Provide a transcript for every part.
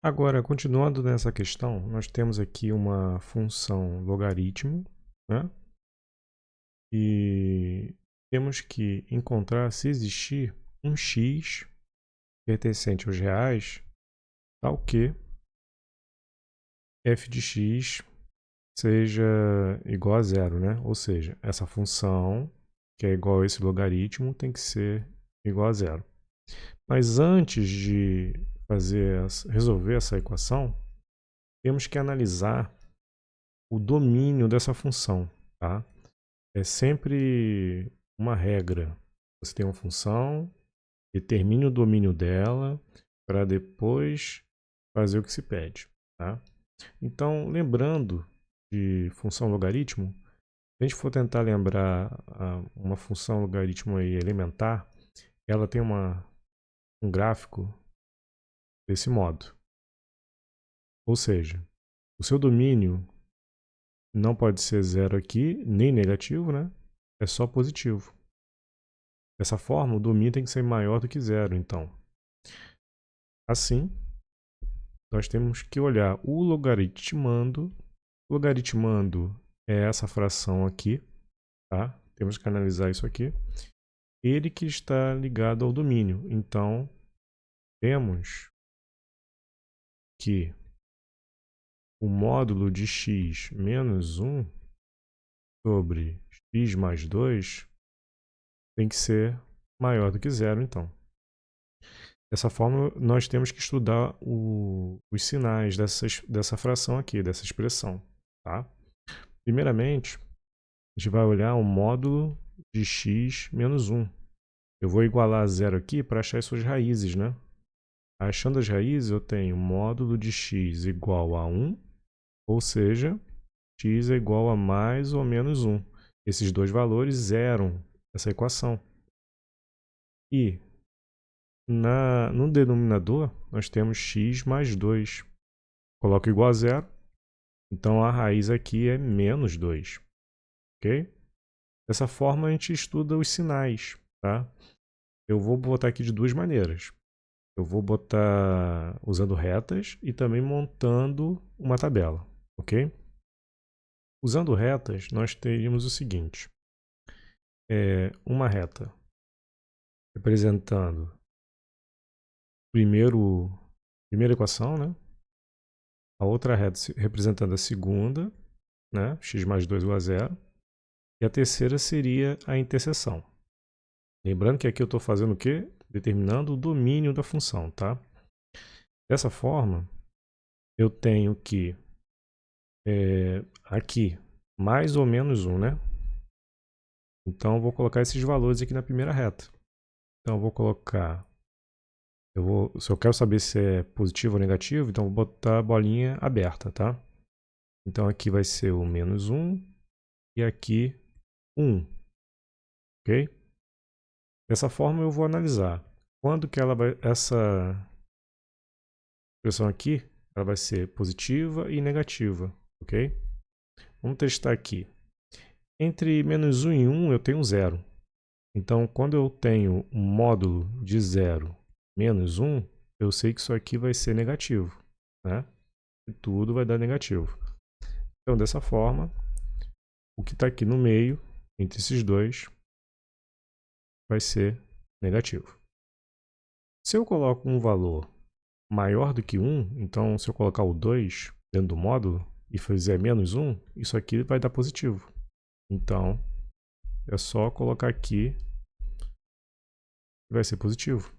Agora, continuando nessa questão, nós temos aqui uma função logaritmo, né? E temos que encontrar se existir um x pertencente aos reais, tal que f de x seja igual a zero, né? Ou seja, essa função, que é igual a esse logaritmo, tem que ser igual a zero. Mas antes de resolver essa equação, temos que analisar o domínio dessa função, tá? É sempre uma regra. Você tem uma função, determine o domínio dela para depois fazer o que se pede, tá? Então, lembrando de função logaritmo, se a gente for tentar lembrar uma função logaritmo aí elementar, ela tem um gráfico desse modo. Ou seja, o seu domínio não pode ser zero aqui, nem negativo, né? É só positivo. Dessa forma, o domínio tem que ser maior do que zero, então. Assim, nós temos que olhar o logaritmando. O logaritmando é essa fração aqui, tá? Temos que analisar isso aqui. Ele que está ligado ao domínio. Então, temos que o módulo de x menos 1 sobre x mais 2 tem que ser maior do que zero, então. Dessa forma, nós temos que estudar os sinais dessa fração aqui, dessa expressão, tá? Primeiramente, a gente vai olhar o módulo de x menos 1. Eu vou igualar a zero aqui para achar as suas raízes, né? Achando as raízes, eu tenho módulo de x igual a 1, ou seja, x é igual a mais ou menos 1. Esses dois valores zeram essa equação. E no denominador, nós temos x mais 2. Coloco igual a zero, então a raiz aqui é menos 2. Ok? Dessa forma, a gente estuda os sinais. Tá? Eu vou botar aqui de duas maneiras. Eu vou botar usando retas e também montando uma tabela. Ok? Usando retas, nós teríamos o seguinte. Uma reta representando primeira equação, né? A outra reta representando a segunda, né? X mais 2 igual a zero. E a terceira seria a interseção. Lembrando que aqui eu estou fazendo o quê? Determinando o domínio da função, tá? Dessa forma, eu tenho que aqui mais ou menos 1, né? Então eu vou colocar esses valores aqui na primeira reta. Então eu vou colocar, se eu quero saber se é positivo ou negativo, então eu vou botar a bolinha aberta, tá? Então aqui vai ser o menos 1 e aqui 1, ok? Dessa forma eu vou analisar quando que essa expressão aqui, ela vai ser positiva e negativa, ok? Vamos testar aqui. Entre menos 1 e 1 eu tenho 0. Então, quando eu tenho um módulo de 0 menos 1, eu sei que isso aqui vai ser negativo, né? E tudo vai dar negativo. Então, dessa forma, o que está aqui no meio, entre esses dois, vai ser negativo. Se eu coloco um valor maior do que 1, então se eu colocar o 2 dentro do módulo e fizer menos 1, isso aqui vai dar positivo. Então, é só colocar aqui e vai ser positivo.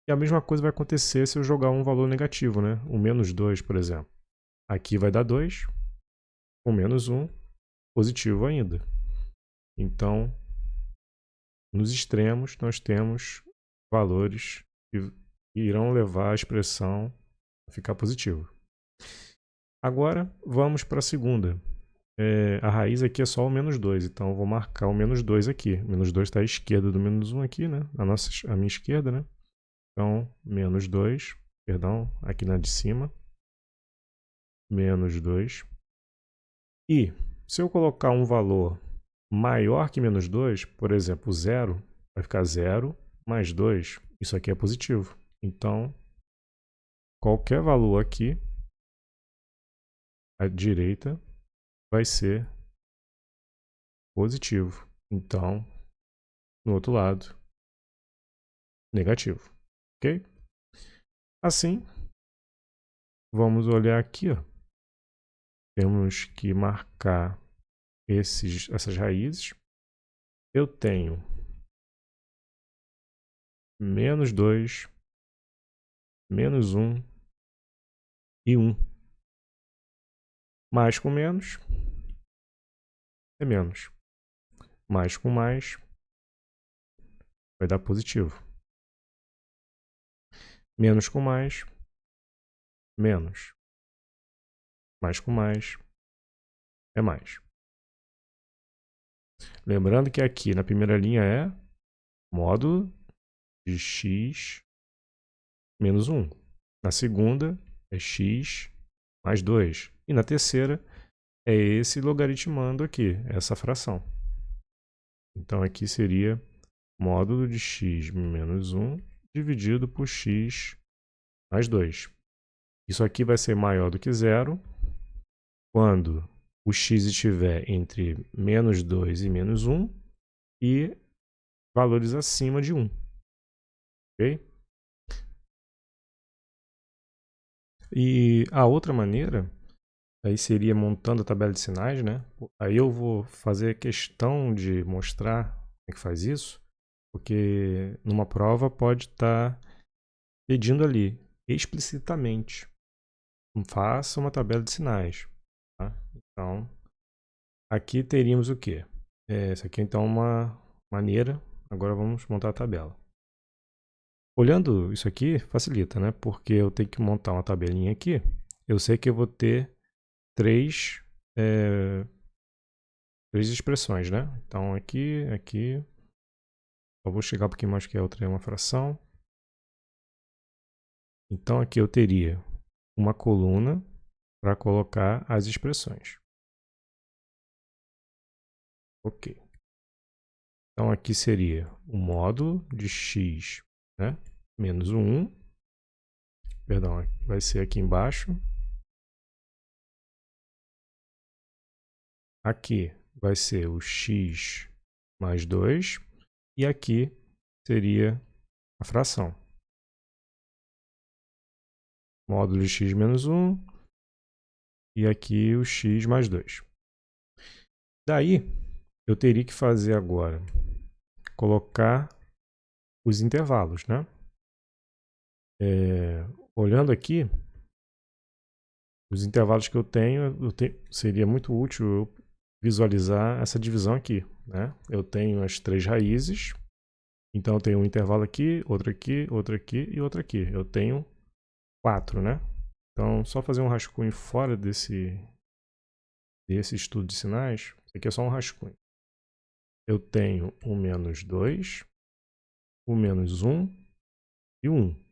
E a mesma coisa vai acontecer se eu jogar um valor negativo, né? O menos 2, por exemplo. Aqui vai dar 2, com menos 1, positivo ainda. Então, nos extremos, nós temos valores que irão levar a expressão a ficar positiva. Agora, vamos para a segunda. A raiz aqui é só o menos 2, então eu vou marcar o menos 2 aqui. O menos 2 está à esquerda do menos 1 aqui, né? A minha esquerda, né? Então, menos 2, perdão, aqui na de cima. Menos 2. E se eu colocar um valor maior que menos 2, por exemplo, 0, vai ficar 0 mais 2. Isso aqui é positivo. Então, qualquer valor aqui, à direita, vai ser positivo. Então, no outro lado, negativo. Ok? Assim, vamos olhar aqui, ó. Temos que marcar essas raízes. Eu tenho menos 2, menos 1 e 1. Mais com menos é menos. Mais com mais vai dar positivo. Menos com mais, menos. Mais com mais é mais. Lembrando que aqui na primeira linha é módulo de x menos 1. Na segunda é x mais 2. E na terceira é esse logaritmando aqui, essa fração. Então aqui seria módulo de x menos 1 dividido por x mais 2. Isso aqui vai ser maior do que zero quando o x estiver entre menos 2 e menos 1 e valores acima de 1. Ok? E a outra maneira aí seria montando a tabela de sinais, né? Aí eu vou fazer questão de mostrar como é que faz isso, porque numa prova pode estar pedindo ali explicitamente: faça uma tabela de sinais. Tá? Então, aqui teríamos o quê? Essa aqui então é uma maneira. Agora vamos montar a tabela. Olhando isso aqui, facilita, né? Porque eu tenho que montar uma tabelinha aqui. Eu sei que eu vou ter três expressões, né? Então aqui. Eu vou chegar um pouquinho mais que a outra é uma fração. Então aqui eu teria uma coluna para colocar as expressões. Ok. Então aqui seria o módulo de x, né? Menos 1. Perdão, vai ser aqui embaixo. Aqui vai ser o x mais 2. E aqui seria a fração. Módulo de x menos 1. E aqui o x mais 2. Daí, eu teria que fazer agora, colocar os intervalos, né? Olhando aqui, os intervalos que eu tenho, seria muito útil eu visualizar essa divisão aqui, né? Eu tenho as três raízes, então eu tenho um intervalo aqui, outro aqui, outro aqui e outro aqui. Eu tenho 4, né? Então, só fazer um rascunho fora desse estudo de sinais. Isso aqui é só um rascunho. Eu tenho o menos 2, o menos 1 e o 1.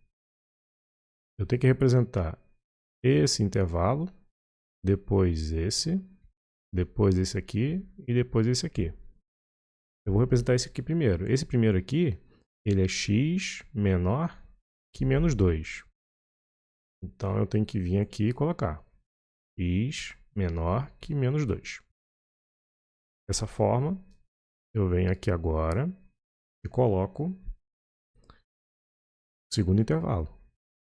Eu tenho que representar esse intervalo, depois esse aqui e depois esse aqui. Eu vou representar esse aqui primeiro. Esse primeiro aqui, ele é x menor que menos 2. Então eu tenho que vir aqui e colocar x menor que menos 2. Dessa forma, eu venho aqui agora e coloco o segundo intervalo,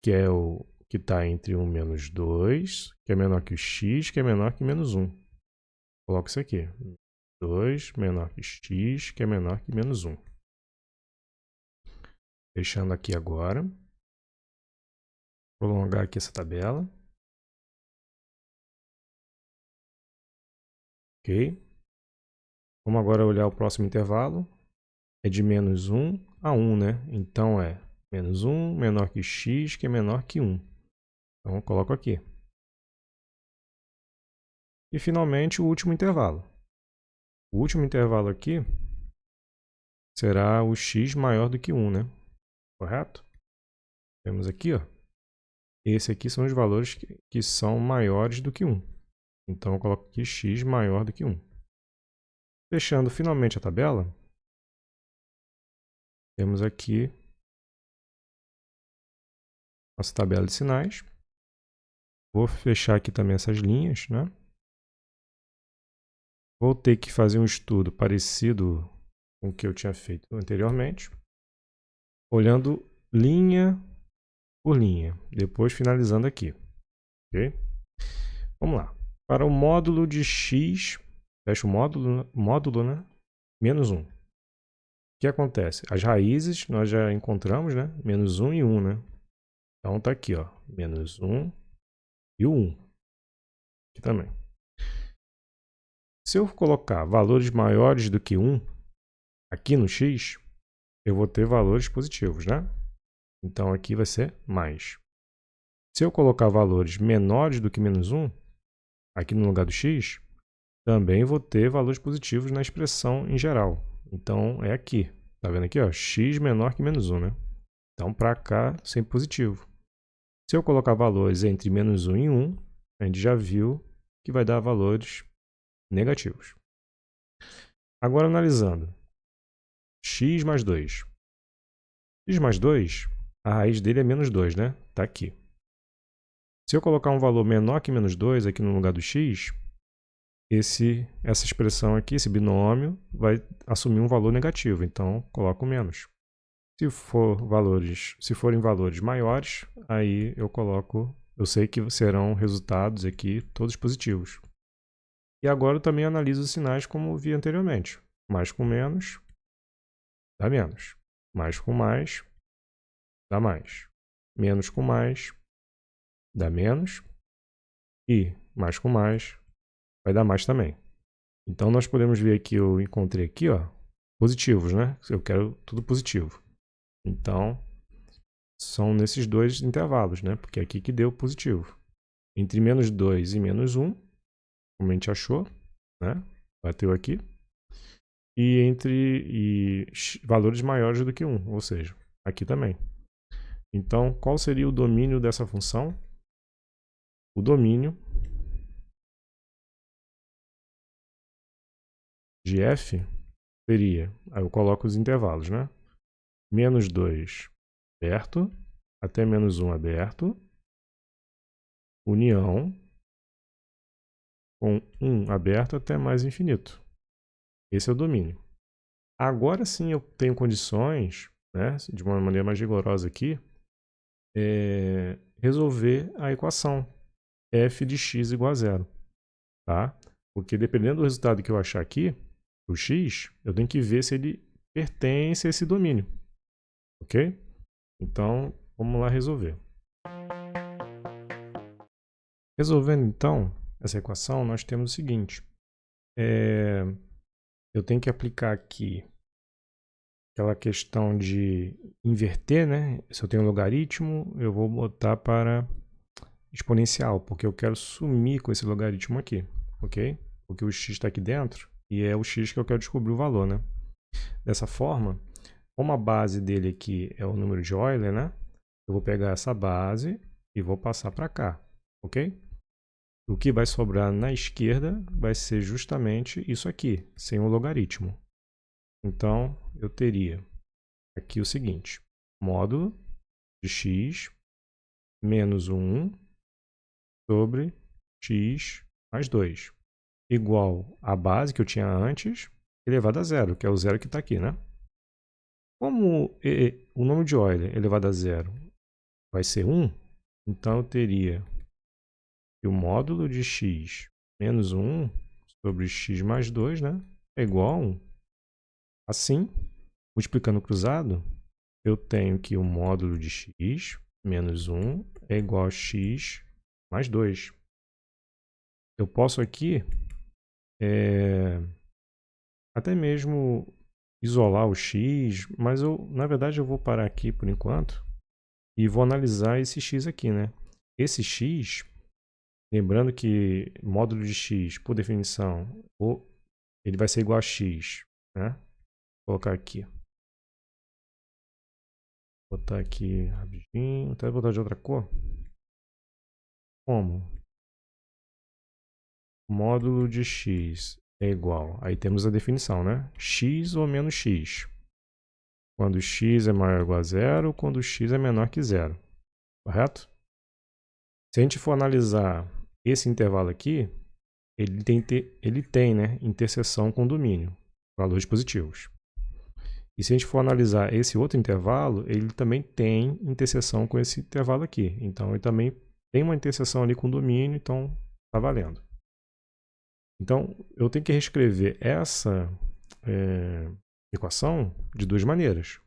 que é o que está entre o menos 2, que é menor que o x, que é menor que menos 1. Coloco isso aqui. 2 menor que x, que é menor que menos 1. Fechando aqui agora. Prolongar aqui essa tabela. Ok. Vamos agora olhar o próximo intervalo. É de menos 1 a 1, né? Então é menos 1 menor que x, que é menor que 1. Então eu coloco aqui. E finalmente o último intervalo. O último intervalo aqui será o x maior do que 1, né? Correto? Temos aqui, ó. Esse aqui são os valores que são maiores do que 1. Então eu coloco aqui x maior do que 1. Fechando finalmente a tabela, temos aqui nossa tabela de sinais. Vou fechar aqui também essas linhas, né? Vou ter que fazer um estudo parecido com o que eu tinha feito anteriormente, olhando linha por linha, depois finalizando aqui, ok? Vamos lá. Para o módulo de x, fecha o módulo, né? Menos 1. O que acontece? As raízes nós já encontramos, né? Menos 1 e 1, né? Então tá aqui, ó. Menos 1 e o 1. Aqui também. Se eu colocar valores maiores do que 1 aqui no x, eu vou ter valores positivos, né? Então aqui vai ser mais. Se eu colocar valores menores do que menos 1, aqui no lugar do x, também vou ter valores positivos na expressão em geral. Então é aqui. Tá vendo aqui, ó? X menor que menos 1, né? Então para cá, sempre positivo. Se eu colocar valores entre menos 1 e 1, a gente já viu que vai dar valores negativos. Agora analisando. X mais 2. X mais 2, a raiz dele é menos 2, né? Tá aqui. Se eu colocar um valor menor que menos 2 aqui no lugar do x, essa expressão aqui, esse binômio, vai assumir um valor negativo. Então, coloco menos. Se forem valores maiores, aí eu sei que serão resultados aqui todos positivos. E agora eu também analiso os sinais como vi anteriormente. Mais com menos, dá menos. Mais com mais, dá mais. Menos com mais, dá menos. E mais com mais, vai dar mais também. Então nós podemos ver que eu encontrei aqui, ó, positivos, né? Eu quero tudo positivo. Então, são nesses dois intervalos, né? Porque é aqui que deu positivo. Entre menos 2 e menos 1, como a gente achou, né? Bateu aqui. E valores maiores do que 1, ou seja, aqui também. Então, qual seria o domínio dessa função? O domínio de f seria, aí eu coloco os intervalos, né? Menos 2 aberto, até menos 1 aberto, união, com 1 aberto até mais infinito. Esse é o domínio. Agora sim eu tenho condições, né, de uma maneira mais rigorosa aqui, resolver a equação f de x igual a zero. Tá? Porque dependendo do resultado que eu achar aqui, o x, eu tenho que ver se ele pertence a esse domínio. Ok? Então, vamos lá resolver. Resolvendo então essa equação, nós temos o seguinte. Eu tenho que aplicar aqui aquela questão de inverter, né? Se eu tenho um logaritmo, eu vou botar para exponencial, porque eu quero sumir com esse logaritmo aqui, ok? Porque o x está aqui dentro e é o x que eu quero descobrir o valor, né? Dessa forma, como a base dele aqui é o número de Euler, né? Eu vou pegar essa base e vou passar para cá, ok? O que vai sobrar na esquerda vai ser justamente isso aqui, sem o logaritmo. Então, eu teria aqui o seguinte, módulo de x menos 1 sobre x mais 2, igual à base que eu tinha antes, elevado a zero, que é o zero que está aqui, né? Como o número de Euler elevado a zero vai ser 1, então eu teria que o módulo de x menos 1 sobre x mais 2, né, é igual a 1. Assim, multiplicando cruzado, eu tenho que o módulo de x menos 1 é igual a x mais 2. Eu posso aqui até mesmo isolar o x, mas na verdade eu vou parar aqui por enquanto e vou analisar esse x aqui, né? Esse x, lembrando que módulo de x, por definição, ele vai ser igual a x, né? Vou colocar aqui. Vou botar aqui rapidinho, até botar de outra cor. Como? Módulo de x é igual, aí temos a definição, né? X ou menos x. Quando x é maior ou igual a zero, quando x é menor que zero. Correto? Se a gente for analisar esse intervalo aqui, ele tem, né, interseção com o domínio, valores positivos. E se a gente for analisar esse outro intervalo, ele também tem interseção com esse intervalo aqui. Então, ele também tem uma interseção ali com o domínio, então está valendo. Então, eu tenho que reescrever essa equação de duas maneiras.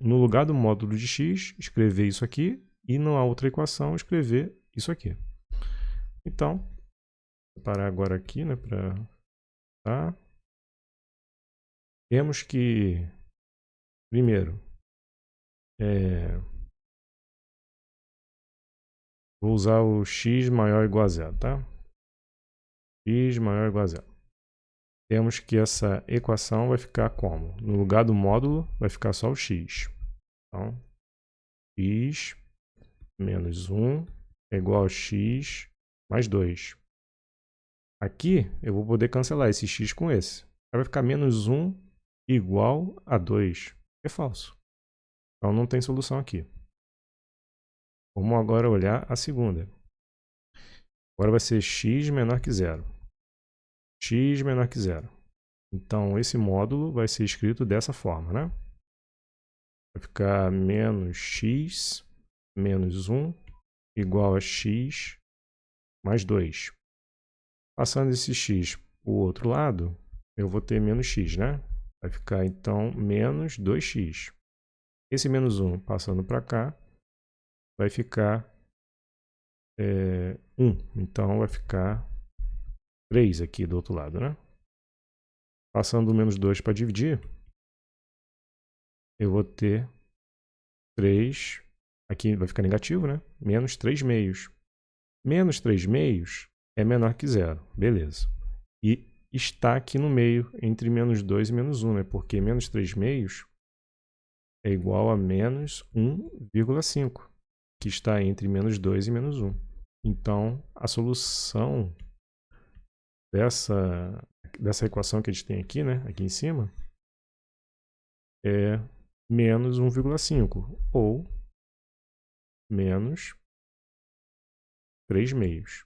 No lugar do módulo de x, escrever isso aqui, e na outra equação, escrever isso aqui. Então, vou parar agora aqui, né, para... Tá? Temos que, primeiro, vou usar o x maior ou igual a zero, tá? X maior ou igual a zero. Temos que essa equação vai ficar como? No lugar do módulo, vai ficar só o x. Então, x menos 1 é igual a x mais 2. Aqui, eu vou poder cancelar esse x com esse. Vai ficar menos 1 igual a 2. É falso. Então, não tem solução aqui. Vamos agora olhar a segunda. Agora vai ser x menor que zero. X menor que zero. Então, esse módulo vai ser escrito dessa forma, né? Vai ficar menos x menos 1 igual a x mais 2. Passando esse x para o outro lado, eu vou ter menos x, né? Vai ficar, então, menos 2x. Esse menos 1 passando para cá, vai ficar 1. Então, vai ficar 3 aqui do outro lado, né? Passando o menos 2 para dividir, eu vou ter 3, aqui vai ficar negativo, né? Menos 3 meios. Menos 3 meios é menor que zero, beleza. E está aqui no meio, entre menos 2 e menos 1, né? Porque menos 3 meios é igual a menos 1,5, que está entre menos 2 e menos 1. Então, a solução dessa equação que a gente tem aqui, né? Aqui em cima, é menos 1,5 ou menos 3 meios.